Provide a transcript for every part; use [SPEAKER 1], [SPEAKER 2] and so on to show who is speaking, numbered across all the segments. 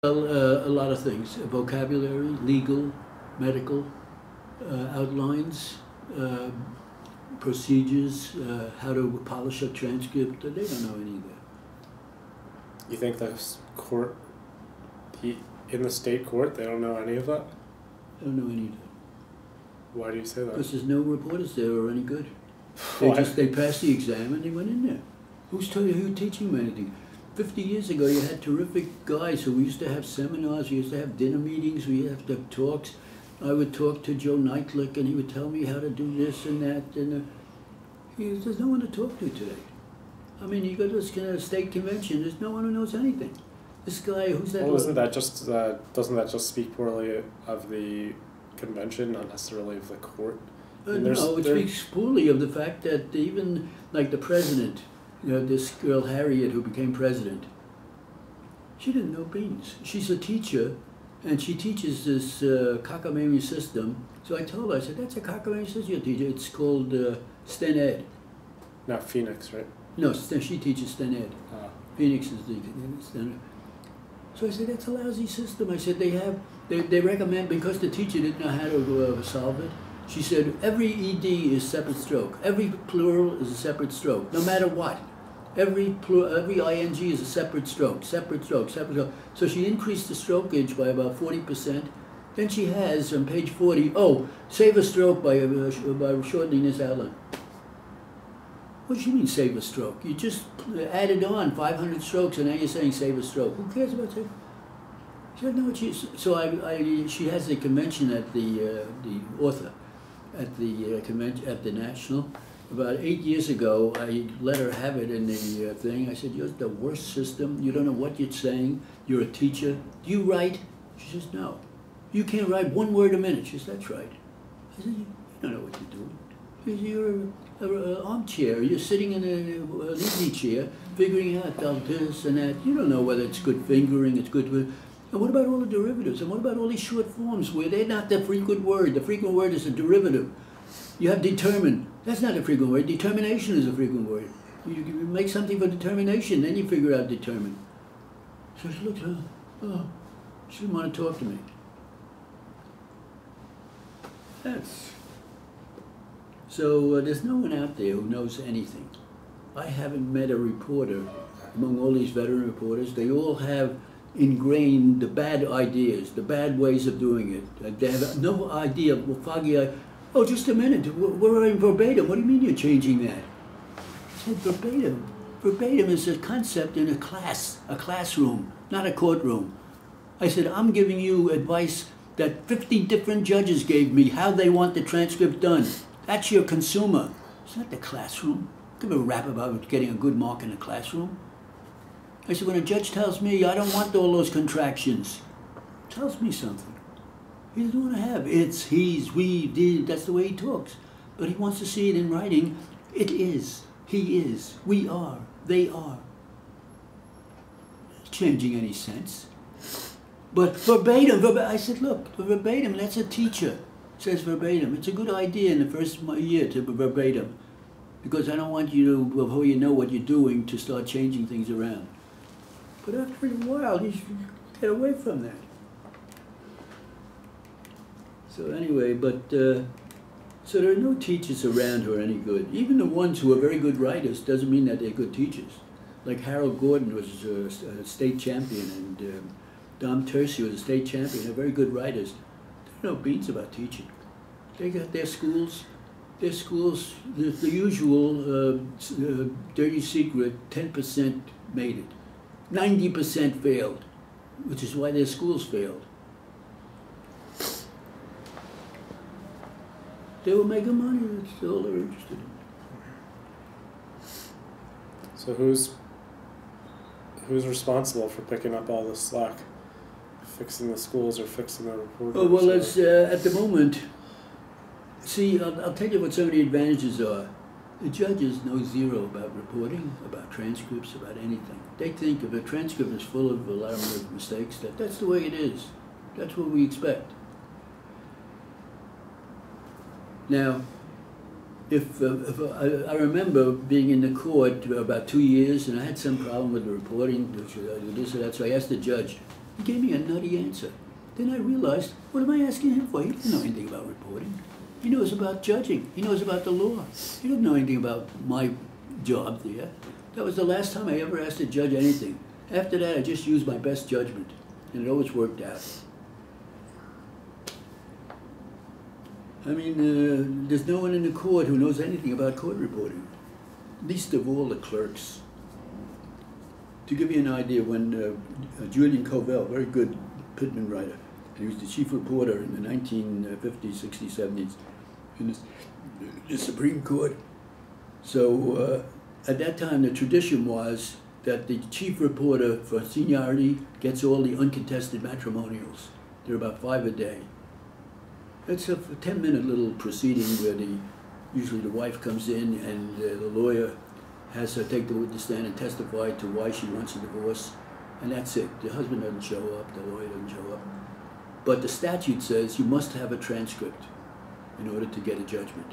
[SPEAKER 1] Well, a lot of things: vocabulary, legal, medical, outlines, uh, procedures, how to polish a transcript. They don't know any of that.
[SPEAKER 2] You think the court, in the state court, they don't know any of that?
[SPEAKER 1] They don't know any of that.
[SPEAKER 2] Why do you say that?
[SPEAKER 1] Because there's no reporters there who are any good.
[SPEAKER 2] Why?
[SPEAKER 1] They passed the exam and they went in there. Who's teaching them anything? 50 years ago, you had terrific guys who used to have seminars, we used to have dinner meetings, we used to have talks. I would talk to Joe Neitlich and he would tell me how to do this and that. And there's no one to talk to today. I mean, you go to this kind of state convention, there's no one who knows anything. This guy, who's that?
[SPEAKER 2] Well, doesn't that just speak poorly of the convention, not necessarily of the court?
[SPEAKER 1] No, it speaks poorly of the fact that even like the president, this girl Harriet who became president, she didn't know beans. She's a teacher, and she teaches this cockamamie system. So I told her, I said, that's a cockamamie system you teach. It's called STEN Ed.
[SPEAKER 2] Not Phoenix, right?
[SPEAKER 1] No, she teaches STEN Ed. Phoenix is the STEN Ed. So I said, that's a lousy system. I said, they recommend, because the teacher didn't know how to solve it, she said, every ED is separate stroke. Every plural is a separate stroke, no matter what. Every ing is a separate stroke, separate stroke, separate stroke. So she increased the strokage by about 40%. Then she has, on page 40, save a stroke by shortening this outline. What do you mean save a stroke? You just added on 500 strokes and now you're saying save a stroke. Who cares about saving? She said, no, she has a convention at the author at the convention at the National. About 8 years ago, I let her have it in the thing. I said, you're the worst system. You don't know what you're saying. You're a teacher. Do you write? She says, no. You can't write one word a minute. She says, that's right. I said, you don't know what you're doing. She said, you're an armchair. You're sitting in an easy chair, figuring out this and that. You don't know whether it's good fingering, it's good. And what about all the derivatives? And what about all these short forms where they're not the frequent word? The frequent word is a derivative. You have determine. That's not a frequent word. Determination is a frequent word. You make something for determination, then you figure out determine. So she looked, she didn't want to talk to me. So there's no one out there who knows anything. I haven't met a reporter among all these veteran reporters. They all have ingrained the bad ideas, the bad ways of doing it. They have no idea, foggy. Oh, just a minute, we're in verbatim. What do you mean you're changing that? I said verbatim. Verbatim is a concept in a classroom, not a courtroom. I said, I'm giving you advice that 50 different judges gave me, how they want the transcript done. That's your consumer. It's not the classroom. Give a rap about getting a good mark in the classroom. I said, when a judge tells me, I don't want all those contractions, tells me something. He doesn't want to have it's, he's, we, did. That's the way he talks. But he wants to see it in writing. It is. He is. We are. They are. It's changing any sense. But verbatim, I said, look, verbatim, that's a teacher. Says verbatim. It's a good idea in the first year to verbatim. Because I don't want you to, before you know what you're doing, to start changing things around. But after a while, you should get away from that. So anyway, so there are no teachers around who are any good. Even the ones who are very good writers doesn't mean that they're good teachers. Like Harold Gordon was a state champion, and Dom Terci was a state champion. They're very good writers. They don't know beans about teaching. They got their schools, the usual dirty secret, 10% made it. 90% failed, which is why their schools failed. They were making money, that's all they're interested in.
[SPEAKER 2] So who's responsible for picking up all this slack? Fixing the schools or fixing the reporters?
[SPEAKER 1] Oh, well, it's, at the moment, see, I'll tell you what some of the advantages are. The judges know zero about reporting, about transcripts, about anything. They think if a transcript is full of a lot of mistakes, that's the way it is. That's what we expect. Now, if I remember being in the court about 2 years, and I had some problem with the reporting, this or that, so I asked the judge, He gave me a nutty answer. Then I realized, what am I asking him for? He doesn't know anything about reporting. He knows about judging. He knows about the law. He doesn't know anything about my job there. That was the last time I ever asked a judge anything. After that, I just used my best judgment, and it always worked out. I mean, there's no one in the court who knows anything about court reporting, least of all the clerks. To give you an idea, when Julian Covell, very good Pittman writer, he was the chief reporter in the 1950s, 60s, 70s in the Supreme Court. So at that time, the tradition was that the chief reporter for seniority gets all the uncontested matrimonials. There are about 5 a day. It's a 10-minute little proceeding where usually the wife comes in and the lawyer has her take the witness stand and testify to why she wants a divorce, and that's it. The husband doesn't show up, the lawyer doesn't show up. But the statute says you must have a transcript in order to get a judgment.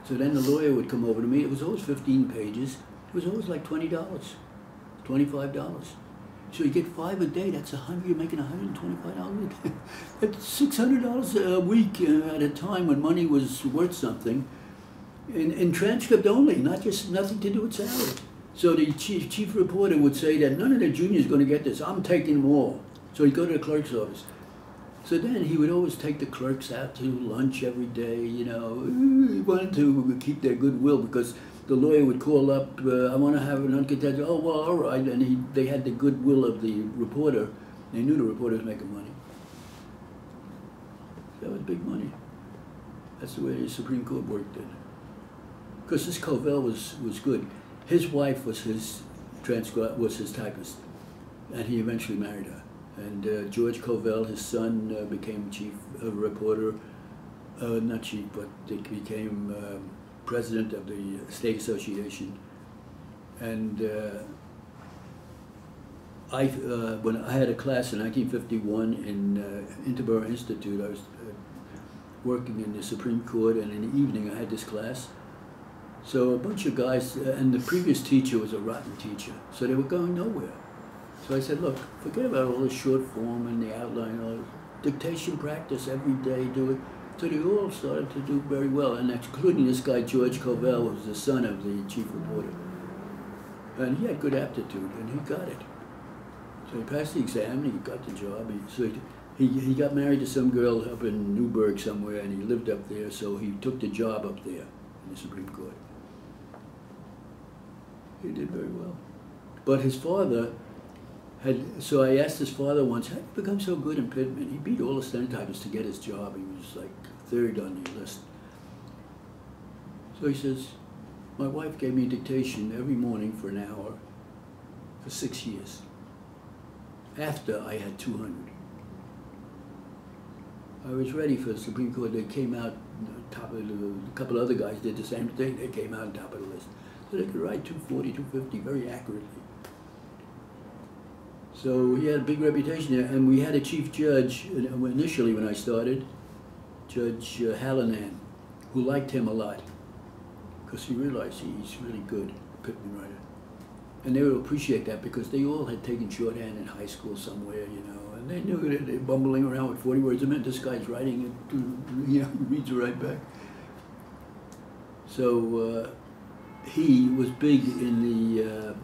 [SPEAKER 1] So then the lawyer would come over to me. It was always 15 pages. It was always like $20, $25. So you get 5 a day, that's you're making $125 a day. That's $600 a week at a time when money was worth something. In transcript only, nothing to do with salary. So the chief reporter would say that none of the juniors are going to get this. I'm taking them all. So he'd go to the clerk's office. So then he would always take the clerks out to lunch every day, you know. He wanted to keep their goodwill because the lawyer would call up, I want to have an uncontested, oh, well, all right. And they had the goodwill of the reporter. They knew the reporter was making money. That was big money. That's the way the Supreme Court worked it. Because this Covell was good. His wife was his typist, and he eventually married her. And George Covell, his son, became chief reporter, not chief, but he became president of the State Association. And when I had a class in 1951 in Interborough Institute, I was working in the Supreme Court, and in the evening I had this class. So a bunch of guys, and the previous teacher was a rotten teacher, so they were going nowhere. So I said, look, forget about all the short form and the outline, all dictation practice every day, do it. So they all started to do very well, and including this guy, George Covell, who was the son of the chief reporter. And he had good aptitude, and he got it. So he passed the exam, and he got the job. He got married to some girl up in Newburgh somewhere, and he lived up there, so he took the job up there in the Supreme Court. He did very well. But his father so I asked his father once, how did you become so good in Pittman? He beat all the stenotypists to get his job. He was like 3rd on the list. So he says, my wife gave me dictation every morning for an hour for 6 years, after I had 200. I was ready for the Supreme Court. They came out top of a couple other guys did the same thing. They came out on top of the list. So they could write 240, 250 very accurately. So he had a big reputation there, and we had a chief judge initially when I started, Judge Hallinan, who liked him a lot because he realized he's really good, Pittman writer. And they would appreciate that because they all had taken shorthand in high school somewhere, you know, and they knew that they're bumbling around with 40 words a minute. This guy's writing it, you know, he reads it right back. So he was big in the, I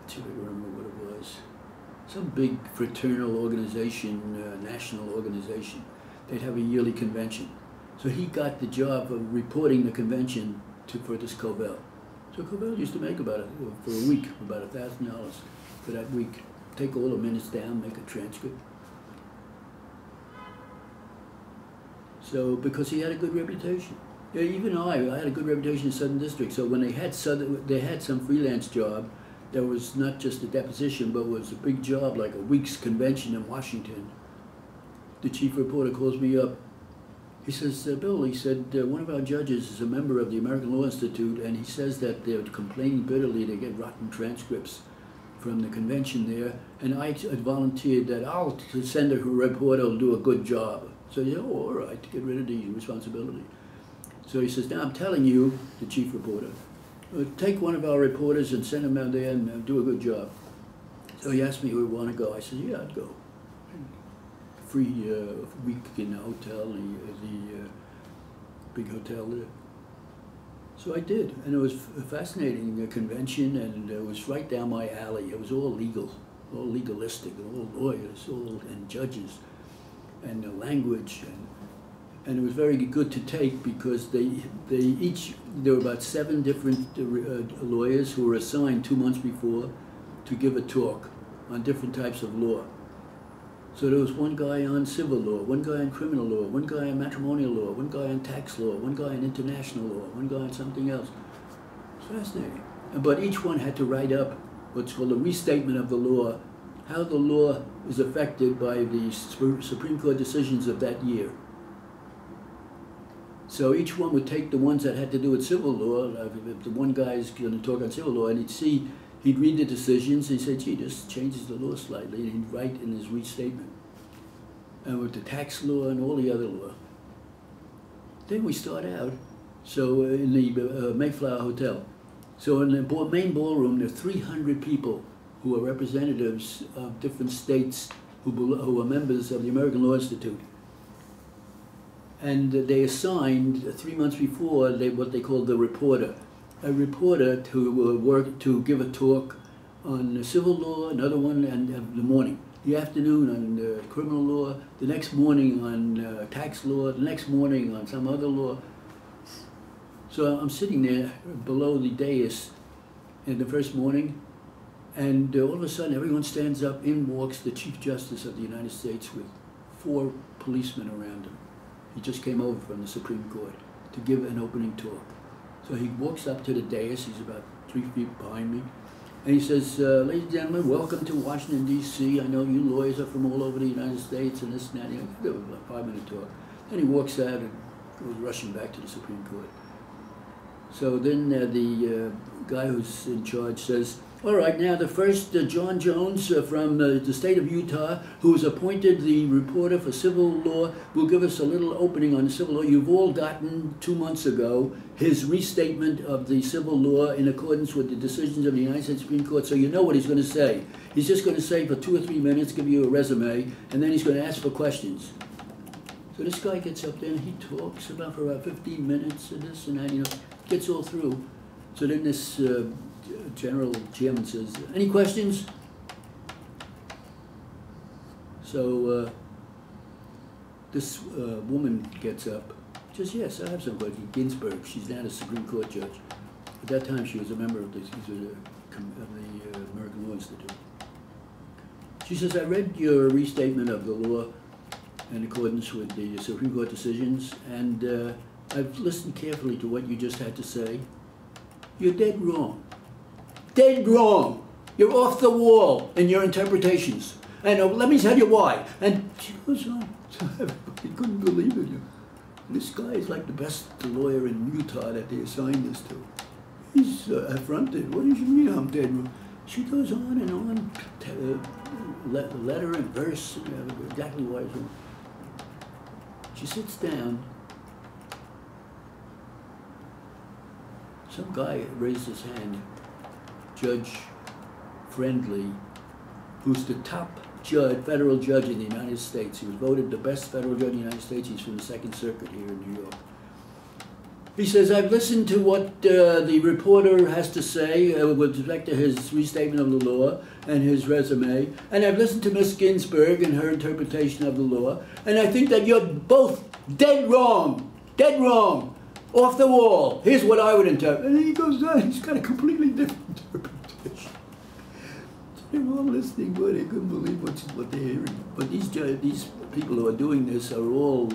[SPEAKER 1] don't remember what it was, some big fraternal organization, national organization. They'd have a yearly convention. So he got the job of reporting the convention for this Covell. So Covell used to make for a week, about $1,000 for that week. Take all the minutes down, make a transcript. So, because he had a good reputation. Yeah, even I had a good reputation in Southern District. So when they had some freelance job, there was not just a deposition, but was a big job, like a week's convention in Washington. The chief reporter calls me up. He says, Bill, he said, one of our judges is a member of the American Law Institute, and he says that they're complaining bitterly they get rotten transcripts from the convention there, and I volunteered that I'll send a reporter who'll do a good job. So he said, oh, all right, to get rid of the responsibility. So he says, now I'm telling you, the chief reporter, take one of our reporters and send him out there and do a good job. So he asked me, "We want to go?" I said, "Yeah, I'd go." Free week in the hotel, the big hotel there. So I did, and it was a fascinating convention, and it was right down my alley. It was all legal, all legalistic, all lawyers, and judges, and the language, and it was very good to take because there were about 7 different lawyers who were assigned 2 months before to give a talk on different types of law. So there was one guy on civil law, one guy on criminal law, one guy on matrimonial law, one guy on tax law, one guy on international law, one guy on something else. It's fascinating. But each one had to write up what's called a restatement of the law, how the law is affected by the Supreme Court decisions of that year. So each one would take the ones that had to do with civil law. If the one guy is going to talk on civil law, and he'd read the decisions, and he'd say, "Gee, this changes the law slightly," and he'd write in his restatement. And with the tax law and all the other law. Then we start out, so in the Mayflower Hotel. So in the main ballroom, there are 300 people who are representatives of different states who are members of the American Law Institute. And they assigned 3 months before what they called the reporter. A reporter to give a talk on civil law, another one in the morning, the afternoon on criminal law, the next morning on tax law, the next morning on some other law. So I'm sitting there below the dais in the first morning, and all of a sudden everyone stands up. In walks the Chief Justice of the United States with 4 policemen around him. He just came over from the Supreme Court to give an opening talk. So he walks up to the dais, he's about 3 feet behind me, and he says, "Ladies and gentlemen, welcome to Washington, D.C. I know you lawyers are from all over the United States," and this and that. It was a 5-minute talk. Then he walks out and goes rushing back to the Supreme Court. So then the guy who's in charge says, "All right, now the first, John Jones from the state of Utah, who was appointed the reporter for civil law, will give us a little opening on civil law. You've all gotten 2 months ago his restatement of the civil law in accordance with the decisions of the United States Supreme Court, so you know what he's going to say. He's just going to say for 2 or 3 minutes, give you a resume, and then he's going to ask for questions." So this guy gets up there and he talks for about 15 minutes and this and that, gets all through. So then this General Chairman says, "Any questions?" So this woman gets up, says, "Yes, I have some questions." Ginsburg, she's now the Supreme Court judge. At that time, she was a member of the American Law Institute. She says, "I read your restatement of the law in accordance with the Supreme Court decisions, and I've listened carefully to what you just had to say. You're dead wrong. Dead wrong. You're off the wall in your interpretations. And let me tell you why." And she goes on. He couldn't believe it. This guy is like the best lawyer in Utah that they assigned this to. He's affronted. "What do you mean I'm dead wrong?" She goes on and on, letter and verse, exactly why it's wrong. She sits down. Some guy raised his hand, Judge Friendly, who's the top federal judge in the United States. He was voted the best federal judge in the United States. He's from the Second Circuit here in New York. He says, "I've listened to what the reporter has to say with respect to his restatement of the law and his resume, and I've listened to Ms. Ginsburg and her interpretation of the law, and I think that you're both dead wrong, off the wall. Here's what I would interpret." And then he goes on, he's got a completely different interpretation. They're all listening, boy, they couldn't believe what they're hearing. But these people who are doing this are all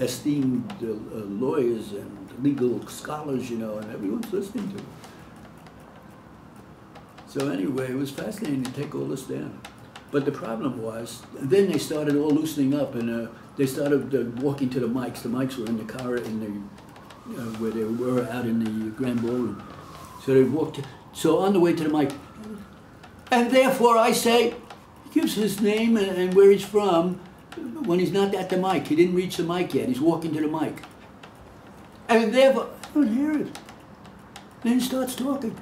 [SPEAKER 1] esteemed lawyers and legal scholars, and everyone's listening to them. So anyway, it was fascinating to take all this down. But the problem was, then they started all loosening up, and they started walking to the mics. The mics were in the car where they were out in the Grand Ballroom. So they walked. So on the way to the mic, "And therefore I say," he gives his name and where he's from when he's not at the mic. He didn't reach the mic yet. He's walking to the mic. "And therefore," I don't hear it. Then he starts talking.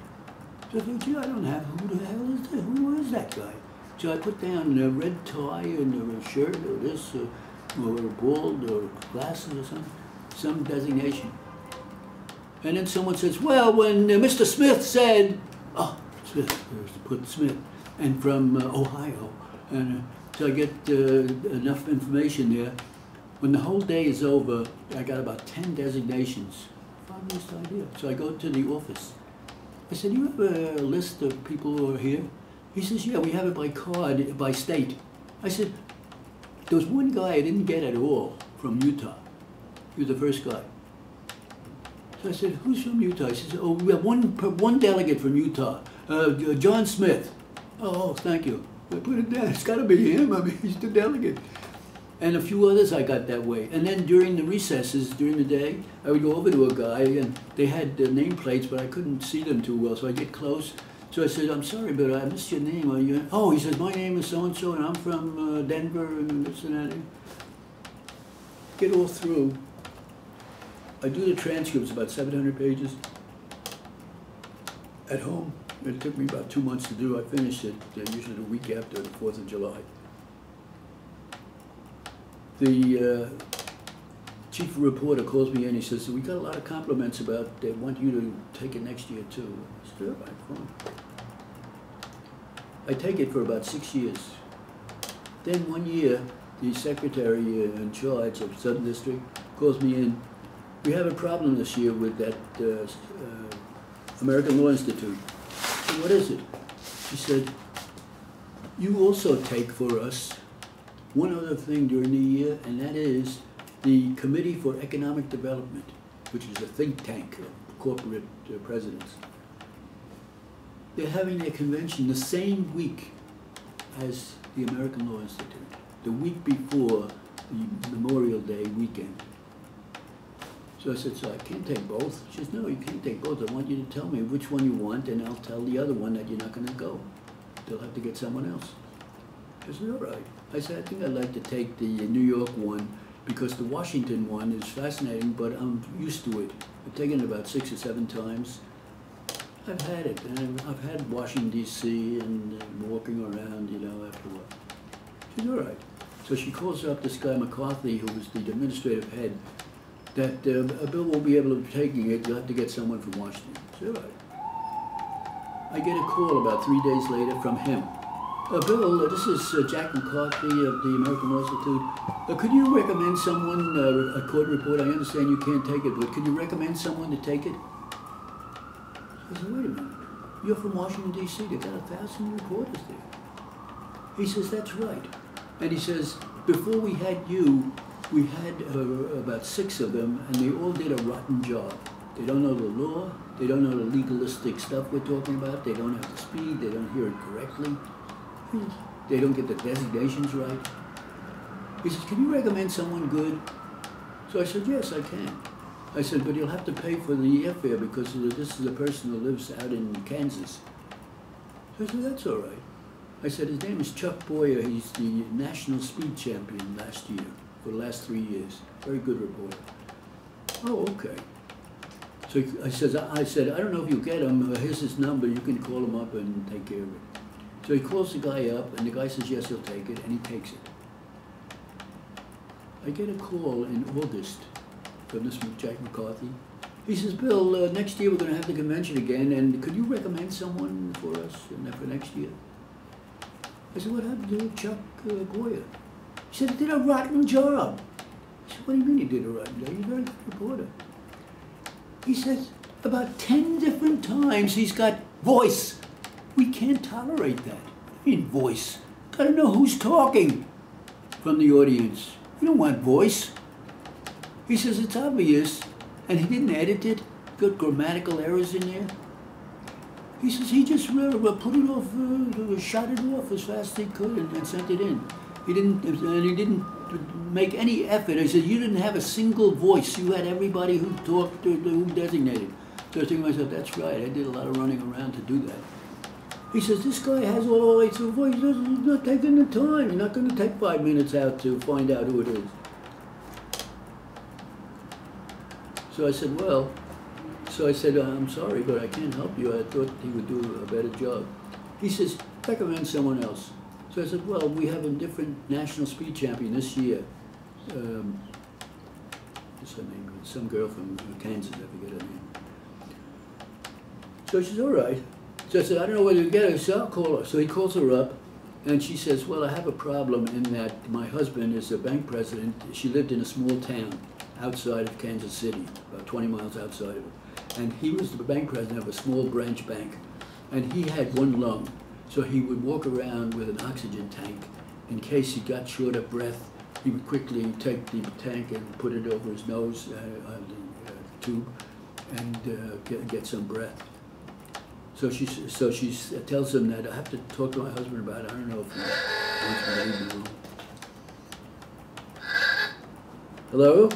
[SPEAKER 1] So I thought, gee, I don't have, who the hell is that? Who is that guy? So I put down a red tie and a shirt or this, or bald or glasses or something, some designation. And then someone says, well, when Mr. Smith said, oh, Smith, there's to put Smith, and from Ohio. And so I get enough information there. When the whole day is over, I got about 10 designations. Funniest idea. So I go to the office. I said, you have a list of people who are here? He says, yeah, we have it by card, by state. I said, there was one guy I didn't get at all from Utah. He was the first guy. So I said, who's from Utah? He says, oh, we have one delegate from Utah, John Smith. Oh, thank you. I put it down. It's got to be him. I mean, he's the delegate. And a few others I got that way. And then during the recesses, during the day, I would go over to a guy, and they had nameplates, but I couldn't see them too well, so I get close. So I said, I'm sorry, but I missed your name. Are you? Oh, he says, my name is so-and-so, and I'm from Denver and Cincinnati. Get all through. I do the transcripts, about 700 pages. At home, it took me about 2 months to do. I finished it usually the week after the 4th of July. The chief reporter calls me in. He says, we got a lot of compliments about they want you to take it next year too. I said, all right, fine. I take it for about 6 years. Then one year, the secretary in charge of Southern District calls me in. We have a problem this year with that American Law Institute. I said, what is it? She said, you also take for us one other thing during the year, and that is the Committee for Economic Development, which is a think tank of corporate presidents. They're having their convention the same week as the American Law Institute, the week before the Memorial Day weekend. So I said, so I can't take both? She says, no, you can't take both. I want you to tell me which one you want, and I'll tell the other one that you're not going to go. They'll have to get someone else. I said, all right. I said, I think I'd like to take the New York one because the Washington one is fascinating, but I'm used to it. I've taken it about 6 or 7 times. I've had it, and I've had Washington, D.C. and walking around, you know, after a while. She said, all right. So she calls up this guy McCarthy, who was the administrative head, that Bill won't be able to be taking it. You'll have to get someone from Washington. I said, all right. I get a call about 3 days later from him. Bill, this is Jack McCarthy of the American Law Institute. Could you recommend someone, a court report? I understand you can't take it, but could you recommend someone to take it? I said, wait a minute. You're from Washington, D.C. They've got 1,000 reporters there. He says, that's right. And he says, before we had you, we had about 6 of them, and they all did a rotten job. They don't know the law. They don't know the legalistic stuff we're talking about. They don't have the speed. They don't hear it correctly. They don't get the designations right. He says, can you recommend someone good? So I said, yes, I can. I said, but you'll have to pay for the airfare because this is a person who lives out in Kansas. So I said, that's all right. I said, his name is Chuck Boyer. He's the national speed champion last year, for the last 3 years. Very good reporter. Oh, okay. So I said, I don't know if you get him. Here's his number. You can call him up and take care of it. So he calls the guy up, and the guy says, yes, he'll take it, and he takes it. I get a call in August from this Jack McCarthy. He says, Bill, next year we're going to have the convention again, and could you recommend someone for us for next year? I said, what happened to Chuck Boyer? He said, he did a rotten job. I said, what do you mean he did a rotten job? He's a very good reporter. He says, about 10 different times he's got voice. We can't tolerate that. I mean, voice. Gotta know who's talking from the audience. You don't want voice. He says it's obvious, and he didn't edit it. Got grammatical errors in there. He says he just put it off, shot it off as fast as he could, and sent it in. He didn't make any effort. He said you didn't have a single voice. You had everybody who talked, who designated. So I was thinking to myself, that's right. I did a lot of running around to do that. He says, this guy has all the way through voice. He's not taking the time. You're not going to take 5 minutes out to find out who it is. So I said, well, So I said, I'm sorry, but I can't help you. I thought he would do a better job. He says, recommend someone else. So I said, well, we have a different national speed champion this year. What's her name? Some girl from Kansas, I forget her name. So she said, all right. So I said, I don't know whether to get her, so I'll call her. So he calls her up, and she says, well, I have a problem in that my husband is a bank president. She lived in a small town outside of Kansas City, about 20 miles outside of it. And he was the bank president of a small branch bank. And he had one lung, so he would walk around with an oxygen tank. In case he got short of breath, he would quickly take the tank and put it over his nose, on the tube, and get some breath. So she tells him that I have to talk to my husband about it. I don't know if he wants me to leave the room. Hello?